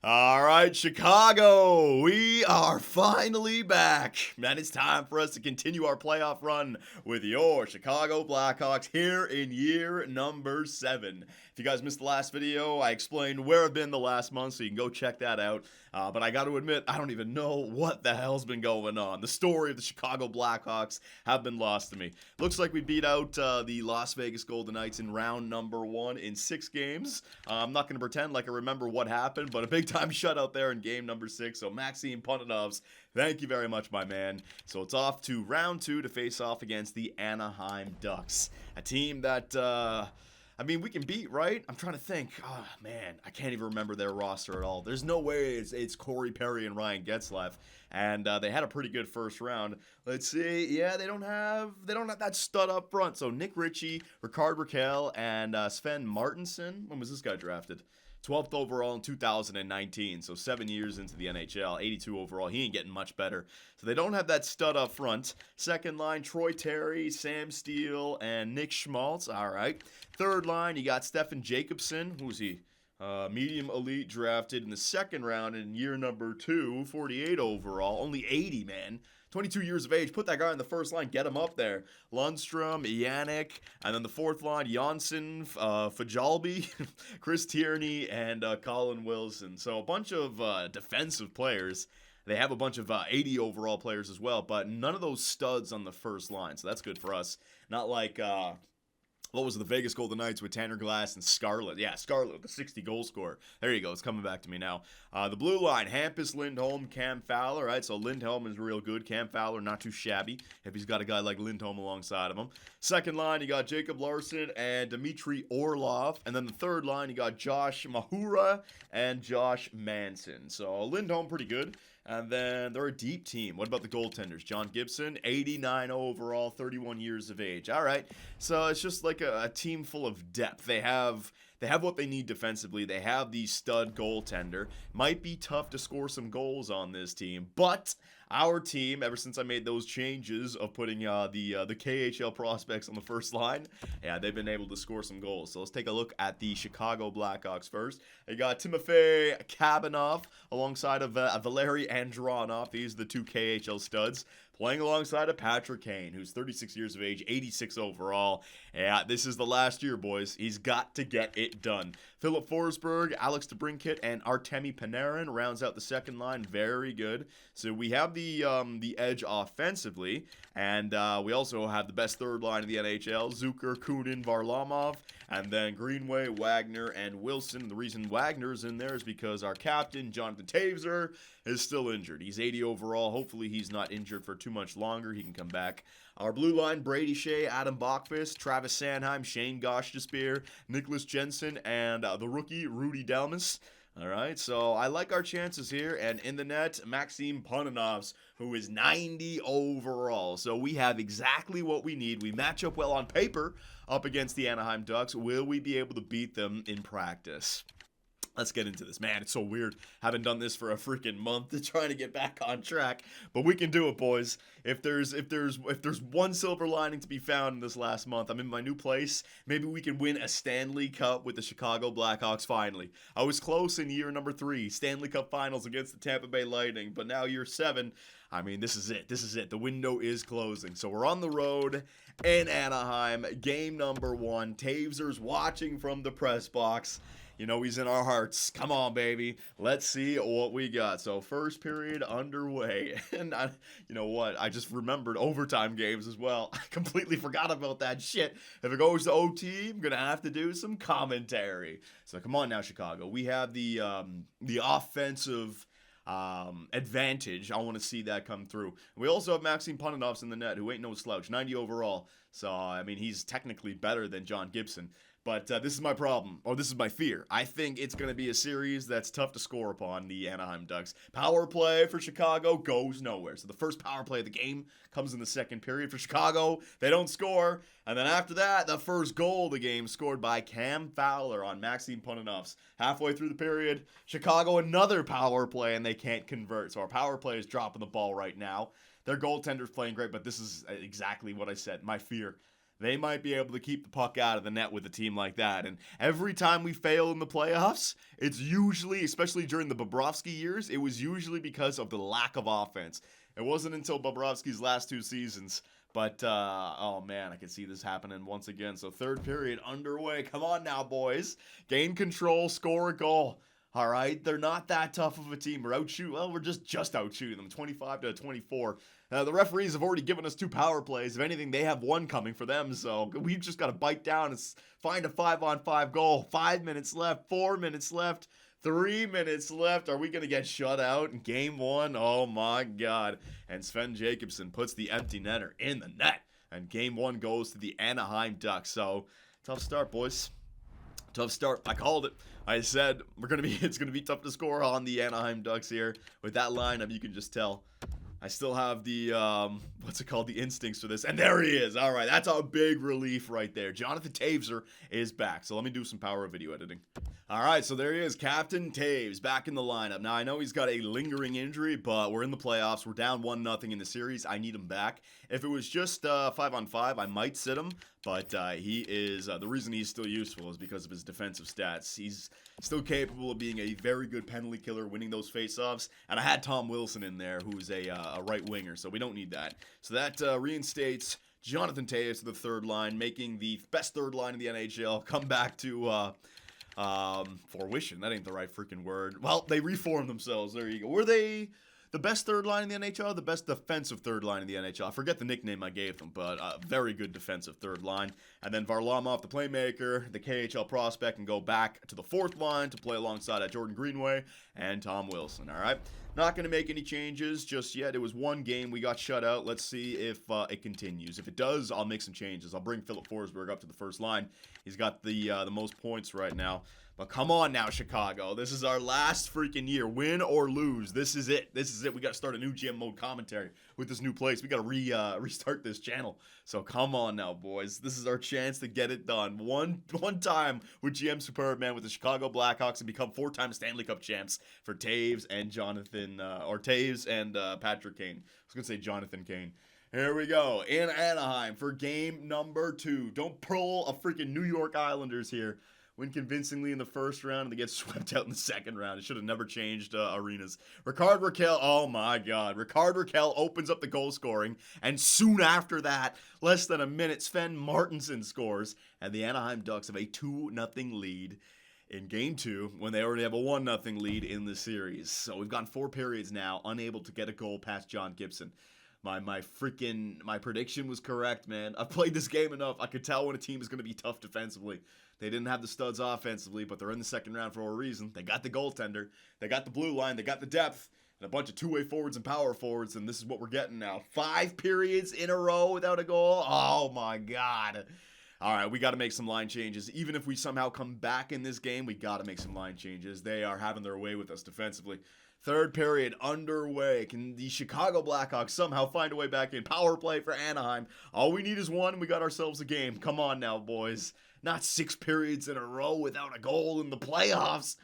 All right, Chicago, we are finally back. Man, it's time for us to continue our playoff run with your Chicago Blackhawks here in year number 7. If you guys missed the last video, I explained where I've been the last month, so you can go check that out. But I got to admit, I don't even know what the hell's been going on. The story of the Chicago Blackhawks have been lost to me. Looks like we beat out the Las Vegas Golden Knights in round number 1 in 6 games. I'm not going to pretend like I remember what happened, but a big time shutout there in game number 6. So Maxime Pontanovs, thank you very much, my man. So it's off to round 2 to face off against the Anaheim Ducks, a team that we can beat, right? I'm trying to think. Oh, man, I can't even remember their roster at all. There's no way it's Corey Perry and Ryan Getzlaf, and they had a pretty good first round. Let's see. Yeah, they don't have that stud up front. So Nick Ritchie, Ricard Raquel, and Sven Martinson. When was this guy drafted? 12th overall in 2019, so 7 years into the NHL, 82 overall. He ain't getting much better. So they don't have that stud up front. Second line, Troy Terry, Sam Steele, and Nick Schmaltz. All right. Third line, you got Stefan Jacobson. Who's he? Medium elite, drafted in the second round in year number 2, 48 overall. Only 80, man. 22 years of age. Put that guy in the first line. Get him up there. Lundstrom, Yannick, and then the fourth line, Janssen, Fajalbi, Chris Tierney, and Colin Wilson. So a bunch of defensive players. They have a bunch of 80 overall players as well, but none of those studs on the first line. So that's good for us. Not like what was it, the Vegas Golden Knights with Tanner Glass and Scarlett? Yeah, Scarlett, the 60 goal scorer. There you go. It's coming back to me now. The blue line, Hampus, Lindholm, Cam Fowler. Right, so Lindholm is real good. Cam Fowler, not too shabby if he's got a guy like Lindholm alongside of him. Second line, you got Jacob Larson and Dmitry Orlov. And then the third line, you got Josh Mahura and Josh Manson. So Lindholm, pretty good. And then they're a deep team. What about the goaltenders? John Gibson, 89 overall, 31 years of age. All right. So it's just like a team full of depth. They have what they need defensively. They have the stud goaltender. Might be tough to score some goals on this team, but our team, ever since I made those changes of putting the KHL prospects on the first line, yeah, they've been able to score some goals. So let's take a look at the Chicago Blackhawks first. They got Timofey Kabinov alongside of Valeri Andronov. These are the two KHL studs. Playing alongside of Patrick Kane, who's 36 years of age, 86 overall. Yeah, this is the last year, boys. He's got to get it done. Philip Forsberg, Alex DeBrincat, and Artemi Panarin rounds out the second line. Very good. So we have the edge offensively, and we also have the best third line in the NHL: Zucker, Kunin, Varlamov, and then Greenway, Wagner, and Wilson. The reason Wagner's in there is because our captain, Jonathan Taveser, is still injured. He's 80 overall. Hopefully he's not injured for too much longer. He can come back. Our blue line, Brady Shea, Adam Bachfist, Travis Sanheim, Shane Gostisbehere, Nicholas Jensen, and the rookie, Rudy Delmas. All right, so I like our chances here. And in the net, Maxime Pontanovs, who is 90 overall. So we have exactly what we need. We match up well on paper up against the Anaheim Ducks. Will we be able to beat them in practice? Let's get into this. Man, it's so weird. Haven't done this for a freaking month to try to get back on track, but we can do it, boys. If there's one silver lining to be found in this last month, I'm in my new place. Maybe we can win a Stanley Cup with the Chicago Blackhawks finally. I was close in year number 3, Stanley Cup Finals against the Tampa Bay Lightning, but now year 7, this is it. This is it. The window is closing. So we're on the road in Anaheim. Game number 1. Taveser's watching from the press box. You know, he's in our hearts. Come on, baby. Let's see what we got. So, first period underway. And you know what? I just remembered overtime games as well. I completely forgot about that shit. If it goes to OT, I'm going to have to do some commentary. So, come on now, Chicago. We have the offensive advantage. I want to see that come through. We also have Maxime Pontanovs in the net, who ain't no slouch. 90 overall. So, he's technically better than John Gibson. But this is my problem, or this is my fear. I think it's going to be a series that's tough to score upon the Anaheim Ducks. Power play for Chicago goes nowhere. So the first power play of the game comes in the second period for Chicago. They don't score. And then after that, the first goal of the game scored by Cam Fowler on Maxime Pontanovs. Halfway through the period, Chicago another power play, and they can't convert. So our power play is dropping the ball right now. Their goaltender's playing great, but this is exactly what I said, my fear. they might be able to keep the puck out of the net with a team like that. And every time we fail in the playoffs, it's usually, especially during the Bobrovsky years, it was usually because of the lack of offense. It wasn't until Bobrovsky's last 2 seasons. But, oh man, I can see this happening once again. So third period underway. Come on now, boys. Gain control, score a goal. All right, they're not that tough of a team. We're just out shooting them, 25-24. The referees have already given us 2 power plays. If anything, they have 1 coming for them. So we've just got to bite down and find a 5-on-5 goal. 5 minutes left, 4 minutes left, 3 minutes left. Are we going to get shut out in game 1? Oh my God. And Sven Jacobson puts the empty netter in the net. And game 1 goes to the Anaheim Ducks. So tough start, boys. Tough start. I called it. I said it's gonna be tough to score on the Anaheim Ducks here. With that lineup, you can just tell. I still have the the instincts for this. And there he is. All right, that's a big relief right there. Jonathan Toews is back. So let me do some power video editing. All right, so there he is, Captain Toews back in the lineup. Now I know he's got a lingering injury, but we're in the playoffs. We're down 1-0 in the series. I need him back. If it was just 5-on-5, I might sit him. But he is the reason he's still useful is because of his defensive stats. He's still capable of being a very good penalty killer, winning those faceoffs. And I had Tom Wilson in there, who's a right winger, so we don't need that. So that reinstates Jonathan Toews to the third line, making the best third line in the NHL come back to fruition. That ain't the right freaking word. Well, they reformed themselves. There you go. Were they the best third line in the NHL, the best defensive third line in the NHL? I forget the nickname I gave them, but very good defensive third line. And then Varlamov, the playmaker, the KHL prospect, can go back to the fourth line to play alongside Jordan Greenway and Tom Wilson, all right? Not going to make any changes just yet. It was 1 game. We got shut out. Let's see if it continues. If it does, I'll make some changes. I'll bring Philip Forsberg up to the first line. He's got the most points right now. But come on now, Chicago. This is our last freaking year. Win or lose. This is it. This is it. We got to start a new GM mode commentary with this new place. We got to restart this channel. So come on now, boys. This is our chance to get it done. One time with GM Superman with the Chicago Blackhawks and become 4-time Stanley Cup champs for Toews and Toews and Patrick Kane. I was going to say Jonathan Kane. Here we go. In Anaheim for game number 2. Don't pull a freaking New York Islanders here. Win convincingly in the first round, and they get swept out in the second round. It should have never changed arenas. Ricard Raquel, oh my God. Ricard Raquel opens up the goal scoring, and soon after that, less than a minute, Sven Martinson scores, and the Anaheim Ducks have a 2-0 lead in game 2 when they already have a 1-0 lead in the series. So we've gone 4 periods now, unable to get a goal past John Gibson. My prediction was correct, man. I've played this game enough. I could tell when a team is going to be tough defensively. They didn't have the studs offensively, but they're in the second round for a reason. They got the goaltender. They got the blue line. They got the depth. And a bunch of two-way forwards and power forwards, and this is what we're getting now. 5 periods in a row without a goal. Oh, my God. All right, we got to make some line changes. Even if we somehow come back in this game, we got to make some line changes. They are having their way with us defensively. Third period underway. Can the Chicago Blackhawks somehow find a way back in? Power play for Anaheim. All we need is 1. We got ourselves a game. Come on now, boys. Not 6 periods in a row without a goal in the playoffs.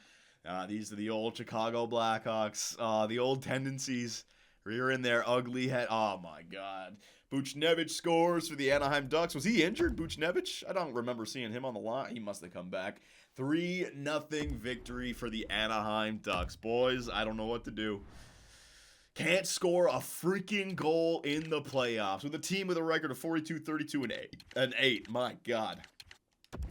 These are the old Chicago Blackhawks. The old tendencies. Rear in their ugly head. Oh, my God. Buchnevich scores for the Anaheim Ducks. Was he injured, Buchnevich? I don't remember seeing him on the line. He must have come back. 3-0 victory for the Anaheim Ducks. Boys, I don't know what to do. Can't score a freaking goal in the playoffs with a team with a record of 42, 32, and 8. My God.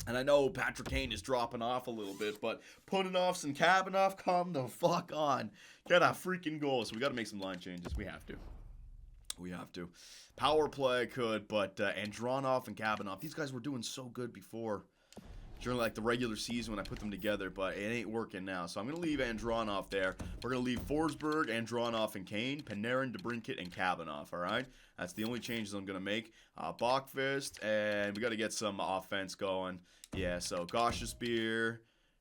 And I know Patrick Kane is dropping off a little bit, but Punonovs and Kabanoff, come the fuck on. Get a freaking goal. So we got to make some line changes. We have to. Power play could, but Andronov and Kabanoff, these guys were doing so good before. During like the regular season when I put them together, but it ain't working now. So I'm going to leave Andronov there. We're going to leave Forsberg, Andronov, and Kane, Panarin, DeBrincat, and Kabanoff, all right? That's the only changes I'm going to make. Bachfist, and we got to get some offense going. Yeah, so Gostisbehere.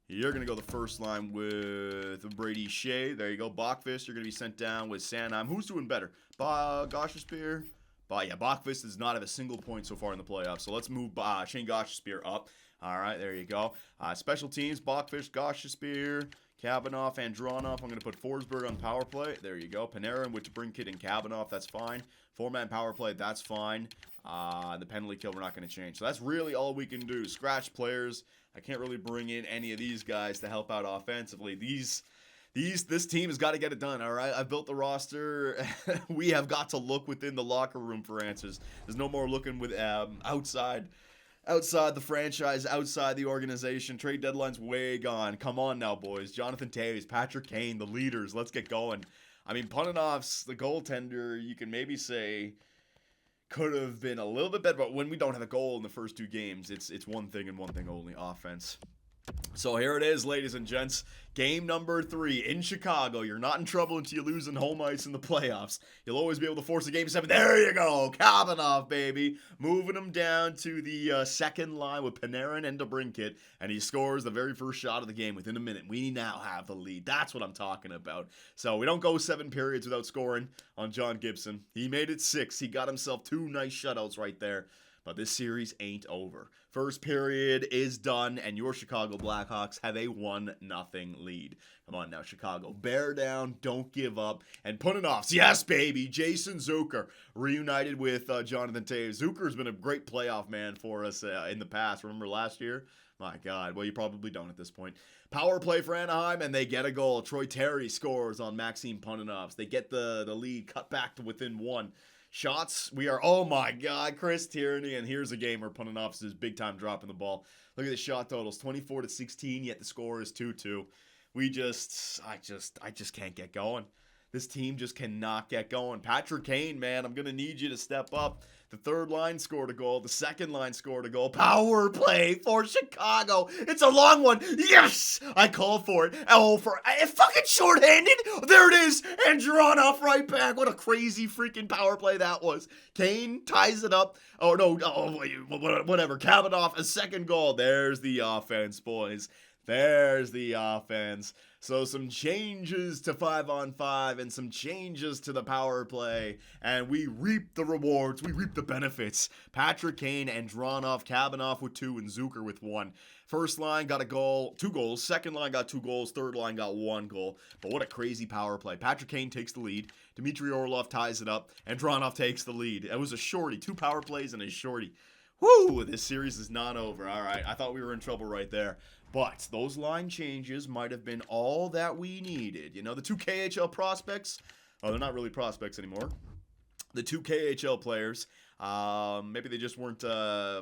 You're going to go the first line with Brady Shea. There you go. Bachfist, you're going to be sent down with Sanheim. Who's doing better? Gostisbehere? Yeah, Bachfist does not have a single point so far in the playoffs. So let's move Shane Gostisbehere up. All right, there you go. Special teams, Bachfish, Gostisbehere, Kavanoff, Andronov. I'm going to put Forsberg on power play. There you go. Panarin with Brinkett and Kavanoff. That's fine. 4-man power play. That's fine. The penalty kill we're not going to change. So that's really all we can do. Scratch players. I can't really bring in any of these guys to help out offensively. This team has got to get it done, all right? I've built the roster. We have got to look within the locker room for answers. There's no more looking with outside the franchise, outside the organization. Trade deadline's way gone. Come on now, boys. Jonathan Toews, Patrick Kane, the leaders. Let's get going. I mean, Punanov's the goaltender. You can maybe say could have been a little bit better, but when we don't have a goal in the first 2 games, it's one thing and one thing only: offense. So here it is, ladies and gents. Game number 3 in Chicago. You're not in trouble until you lose in home ice in the playoffs. You'll always be able to force a game 7. There you go. Kavanaugh, baby. Moving him down to the second line with Panarin and DeBrincat. And he scores the very first shot of the game within a minute. We now have the lead. That's what I'm talking about. So we don't go 7 periods without scoring on John Gibson. He made it 6. He got himself 2 nice shutouts right there. But this series ain't over. First period is done, and your Chicago Blackhawks have a 1-0 lead. Come on now, Chicago. Bear down, don't give up, and put it off. Yes, baby, Jason Zucker reunited with Jonathan Toews. Zucker's been a great playoff man for us in the past. Remember last year? My God. Well, you probably don't at this point. Power play for Anaheim, and they get a goal. Troy Terry scores on Maxime Punanovs. They get the lead cut back to within 1. Shots, we are, oh my God, Chris Tierney, and here's a game where Punanovs is big time dropping the ball. Look at the shot totals, 24-16, yet the score is 2-2. I just can't get going. This team just cannot get going. Patrick Kane, man, I'm going to need you to step up. The third line scored a goal. The second line scored a goal. Power play for Chicago. It's a long one. Yes! I called for it. Oh, fucking shorthanded. There it is. And drawn off right back. What a crazy freaking power play that was. Kane ties it up. Oh, no. Oh, whatever. Kavanaugh, a second goal. There's the offense, boys. There's the offense. So some changes to 5-on-5 and some changes to the power play. And we reap the rewards. We reap the benefits. Patrick Kane and Andronov, Kavanaugh with 2 and Zucker with 1. First line got a goal, 2 goals. Second line got 2 goals. Third line got 1 goal. But what a crazy power play. Patrick Kane takes the lead. Dmitry Orlov ties it up. And Andronov takes the lead. It was a shorty. 2 power plays and a shorty. Woo! This series is not over. All right, I thought we were in trouble right there. But those line changes might have been all that we needed. You know, the 2 KHL prospects, oh, they're not really prospects anymore. The 2 KHL players, maybe they just weren't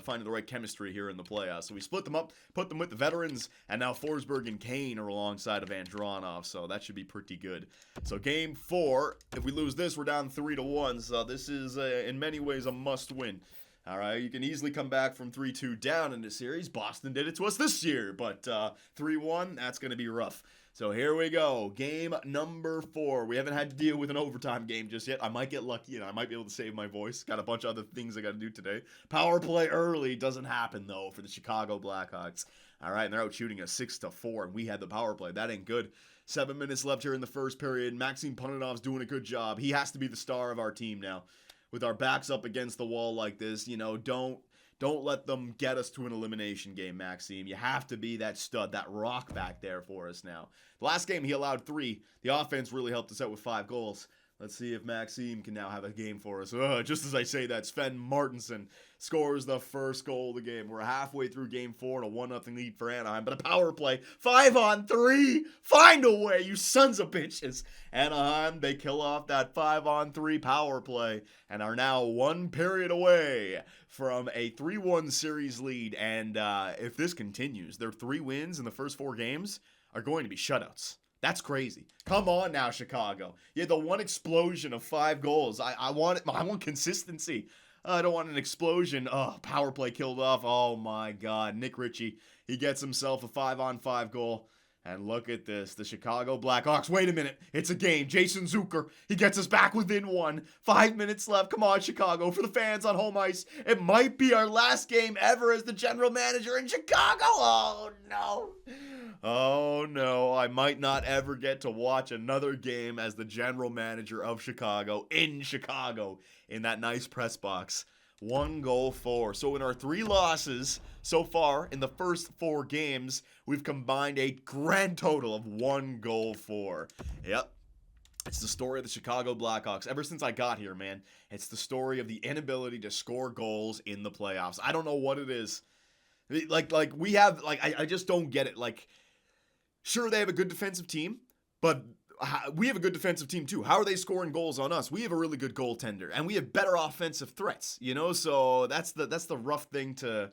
finding the right chemistry here in the playoffs. So we split them up, put them with the veterans, and now Forsberg and Kane are alongside of Andronov. So that should be pretty good. So game 4, if we lose this, we're down 3-1. So this is, in many ways, a must-win. All right, you can easily come back from 3-2 down in the series. Boston did it to us this year, but 3-1, that's going to be rough. So here we go, game number 4. We haven't had to deal with an overtime game just yet. I might get lucky, and I might be able to save my voice. Got a bunch of other things I got to do today. Power play early doesn't happen, though, for the Chicago Blackhawks. All right, and they're out shooting a 6-4, and we had the power play. That ain't good. 7 minutes left here in the first period. Maxime Punanov's doing a good job. He has to be the star of our team now. With our backs up against the wall like this, you know, don't let them get us to an elimination game, Maxime. You have to be that stud, that rock back there for us now. The last game, he allowed 3. The offense really helped us out with 5 goals. Let's see if Maxime can now have a game for us. Just as I say that, Sven Martinson scores the first goal of the game. We're halfway through game 4 and a 1-0 lead for Anaheim. But a power play, 5-on-3. Find a way, you sons of bitches. Anaheim, they kill off that 5-on-3 power play and are now 1 period away from a 3-1 series lead. And if this continues, their 3 wins in the first 4 games are going to be shutouts. That's crazy. Come on now, Chicago. You had the one explosion of 5 goals. I want consistency. I don't want an explosion. Oh, power play killed off. Oh my God. Nick Ritchie, he gets himself a 5-on-5 goal. And look at this. The Chicago Blackhawks. Wait a minute. It's a game. Jason Zucker, he gets us back within 1. 5 minutes left. Come on, Chicago. For the fans on home ice, it might be our last game ever as the general manager in Chicago. Oh, no. Oh, no. I might not ever get to watch another game as the general manager of Chicago in Chicago in that nice press box. 1 goal for. So in our 3 losses so far in the first 4 games, we've combined a grand total of 1 goal for. Yep. It's the story of the Chicago Blackhawks. Ever since I got here, man, it's the story of the inability to score goals in the playoffs. I don't know what it is. I just don't get it. Like, sure, they have a good defensive team, but we have a good defensive team too. How are they scoring goals on us? We have a really good goaltender, and we have better offensive threats. So that's the rough thing to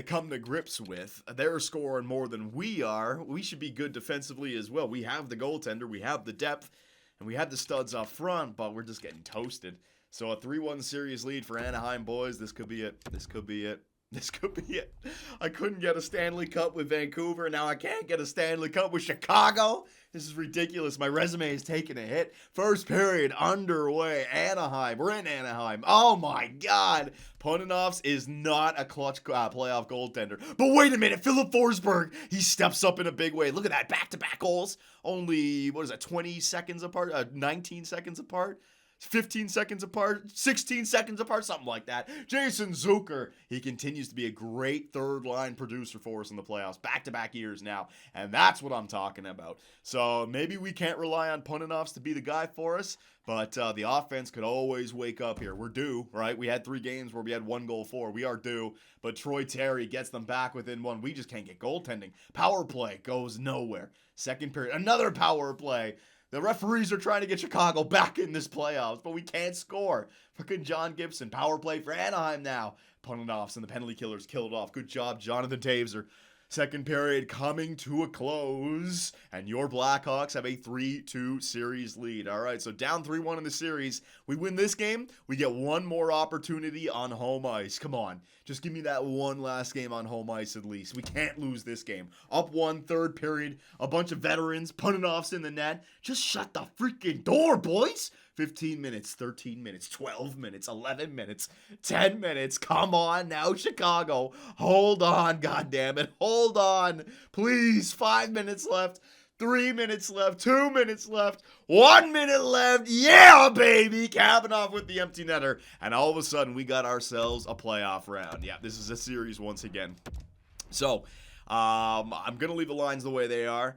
come to grips with. They're scoring more than we are. We should be good defensively as well. We have the goaltender, we have the depth, and we have the studs up front, but we're just getting toasted. So a 3-1 series lead for Anaheim, boys. This could be it. This could be it. This could be it. I couldn't get a Stanley Cup with Vancouver. Now I can't get a Stanley Cup with Chicago. This is ridiculous. My resume is taking a hit. First period underway. Anaheim. We're in Anaheim. Oh, my God. Pananovs is not a clutch playoff goaltender. But wait a minute. Philip Forsberg, he steps up in a big way. Look at that. Back-to-back goals. Only, 20 seconds apart? 19 seconds apart? 15 seconds apart, 16 seconds apart, something like that. Jason Zucker, he continues to be a great third-line producer for us in the playoffs, back-to-back years now, and that's what I'm talking about. So maybe we can't rely on Pananovs to be the guy for us, but the offense could always wake up here. We're due, right? We had 3 games where we had 1 goal for. We are due, but Troy Terry gets them back within 1. We just can't get goaltending. Power play goes nowhere. Second period, another power play. The referees are trying to get Chicago back in this playoffs, but we can't score. Fucking John Gibson, power play for Anaheim now. Pananovs and the penalty killers killed off. Good job, Jonathan Taves. Second period coming to a close, and your Blackhawks have a 3-2 series lead. All right, so down 3-1 in the series. We win this game, we get one more opportunity on home ice. Come on, just give me that one last game on home ice at least. We can't lose this game. Up 1, third period, a bunch of veterans, Pananovs in the net. Just shut the freaking door, boys. 15 minutes, 13 minutes, 12 minutes, 11 minutes, 10 minutes. Come on now, Chicago. Hold on, goddammit. Hold on. Please, 5 minutes left. 3 minutes left. 2 minutes left. 1 minute left. Yeah, baby. Capping off with the empty netter. And all of a sudden, we got ourselves a playoff round. Yeah, this is a series once again. So, I'm going to leave the lines the way they are.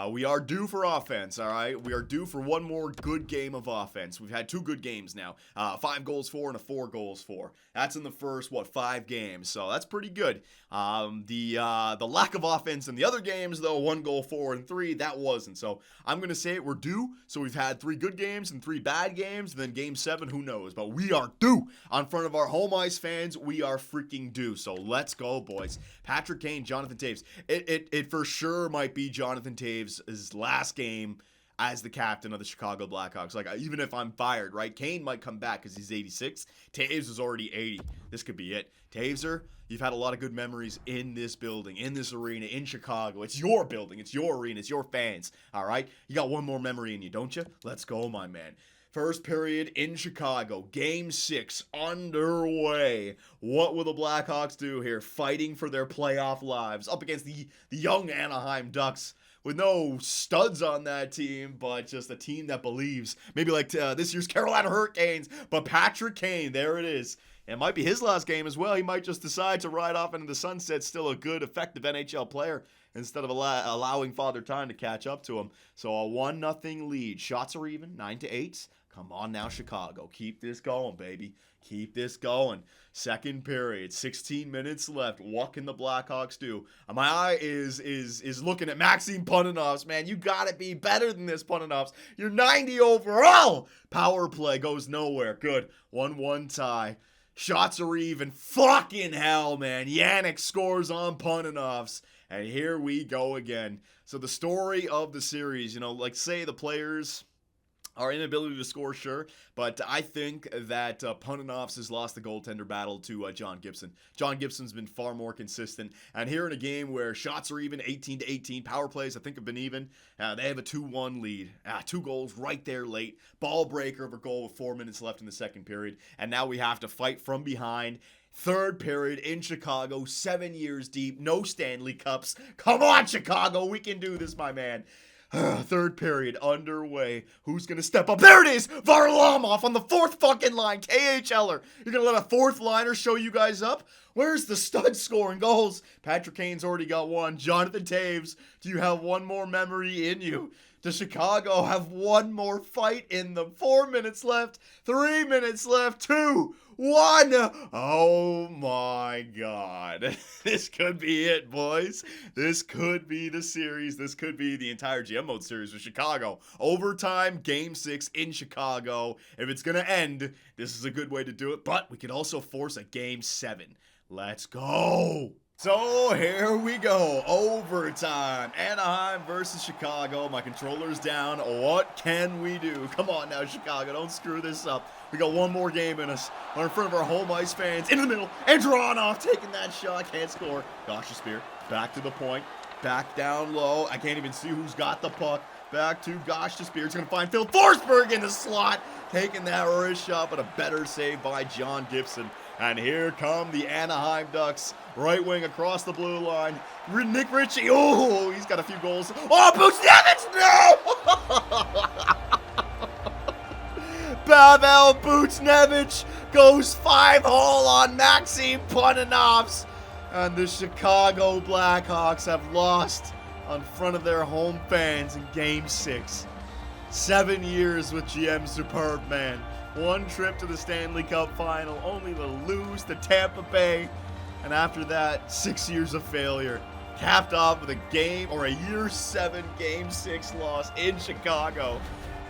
We are due for offense, all right? We are due for one more good game of offense. We've had 2 good games now. 5 goals for and a 4 goals for. That's in the first, 5 games. So that's pretty good. The lack of offense in the other games, though, 1 goal for and 3, that wasn't. So I'm going to say it, we're due. So we've had 3 good games and 3 bad games. And then game 7, who knows? But we are due. On front of our home ice fans, we are freaking due. So let's go, boys. Patrick Kane, Jonathan Taves. It for sure might be Jonathan Taves' last game as the captain of the Chicago Blackhawks. Like, even if I'm fired, right? Kane might come back because he's 86. Taves is already 80. This could be it. Taveser, you've had a lot of good memories in this building, in this arena, in Chicago. It's your building. It's your arena. It's your fans. All right? You got one more memory in you, don't you? Let's go, my man. First period in Chicago. Game 6 underway. What will the Blackhawks do here? Fighting for their playoff lives up against the young Anaheim Ducks. With no studs on that team, but just a team that believes. Maybe like this year's Carolina Hurricanes. But Patrick Kane, there it is. It might be his last game as well. He might just decide to ride off into the sunset. Still a good, effective NHL player instead of allowing Father Time to catch up to him. So a 1-0 lead. Shots are even, 9-8. Come on now, Chicago. Keep this going, baby. Keep this going. Second period, 16 minutes left. What can the Blackhawks do? My eye is looking at Maxime Pananovs, man. You gotta be better than this, Pananovs. You're 90 overall. Power play goes nowhere. Good. 1-1 tie. Shots are even. Fucking hell, man. Yannick scores on Pananovs. And here we go again. So the story of the series, like say the players... Our inability to score, sure, but I think that Pananovs has lost the goaltender battle to John Gibson. John Gibson's been far more consistent, and here in a game where shots are even, 18-18, power plays I think have been even, they have a 2-1 lead. 2 goals right there late, ball breaker of a goal with 4 minutes left in the second period, and now we have to fight from behind. Third period in Chicago, 7 years deep, no Stanley Cups. Come on, Chicago, we can do this, my man. Third period underway. Who's gonna step up? There it is! Varlamov on the fourth fucking line. KHLer. You're gonna let a fourth liner show you guys up? Where's the stud scoring goals? Patrick Kane's already got one. Jonathan Toews, do you have one more memory in you? Does Chicago have one more fight in them? 4 minutes left. 3 minutes left. 2, 1. Oh my God. This could be it, boys. This could be the series. This could be the entire GM mode series with Chicago. Overtime, game 6 in Chicago. If it's going to end, this is a good way to do it. But we could also force a game 7. Let's go. So here we go, overtime, Anaheim versus Chicago. My controller's down. What can we do? Come on now, Chicago, don't screw this up. We got one more game in us. We're in front of our home ice fans, in the middle, and Andronov taking that shot, can't score. Gosh, Spear, back to the point, back down low. I can't even see who's got the puck. Back to Gosh to Spear. He's going to find Phil Forsberg in the slot. Taking that wrist shot, but a better save by John Gibson. And here come the Anaheim Ducks. Right wing across the blue line. Nick Ritchie. Oh, he's got a few goals. Oh, Buchnevich! No! Pavel Buchnevich goes 5-hole on Maxim Pananovs. And the Chicago Blackhawks have lost on front of their home fans in Game 6. 7 years with GM Superb Man. One trip to the Stanley Cup Final, only to lose to Tampa Bay. And after that, 6 years of failure. Capped off with a year 7 Game 6 loss in Chicago.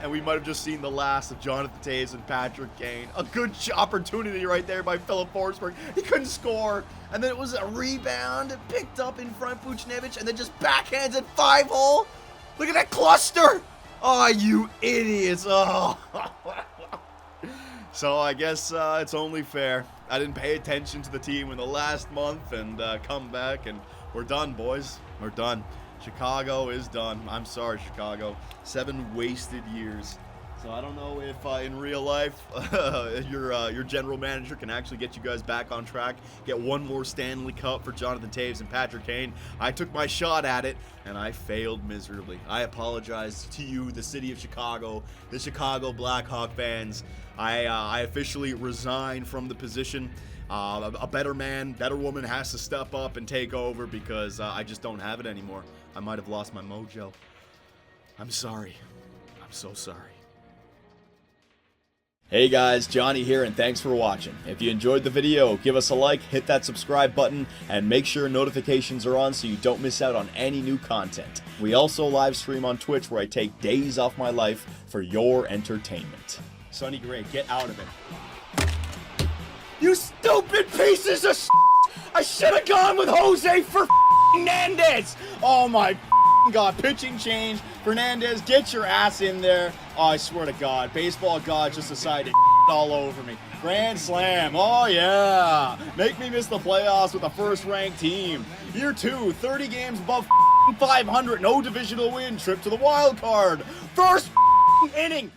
And we might have just seen the last of Jonathan Toews and Patrick Kane. A good opportunity right there by Philip Forsberg. He couldn't score. And then it was a rebound, picked up in front Buchnevich, and then just backhands at 5-hole. Look at that cluster. Oh, you idiots. Oh. So I guess it's only fair. I didn't pay attention to the team in the last month and come back, and we're done, boys. We're done. Chicago is done. I'm sorry, Chicago. 7 wasted years. So I don't know if in real life your general manager can actually get you guys back on track. Get one more Stanley Cup for Jonathan Toews and Patrick Kane. I took my shot at it, and I failed miserably. I apologize to you, the city of Chicago, the Chicago Blackhawk fans. I officially resign from the position. A better man, better woman has to step up and take over because I just don't have it anymore. I might have lost my mojo. I'm sorry. I'm so sorry. Hey guys, Johnny here, and thanks for watching. If you enjoyed the video, give us a like, hit that subscribe button, and make sure notifications are on so you don't miss out on any new content. We also live stream on Twitch where I take days off my life for your entertainment. Sonny Gray, get out of it. You stupid pieces of shit! I should have gone with Jose for Fernandez! Oh my God, pitching change. Fernandez, get your ass in there. Oh, I swear to God, baseball God just decided to all over me. Grand slam, oh yeah. Make me miss the playoffs with a first-ranked team. Year 2, 30 games above 500, no divisional win, trip to the wild card. First inning.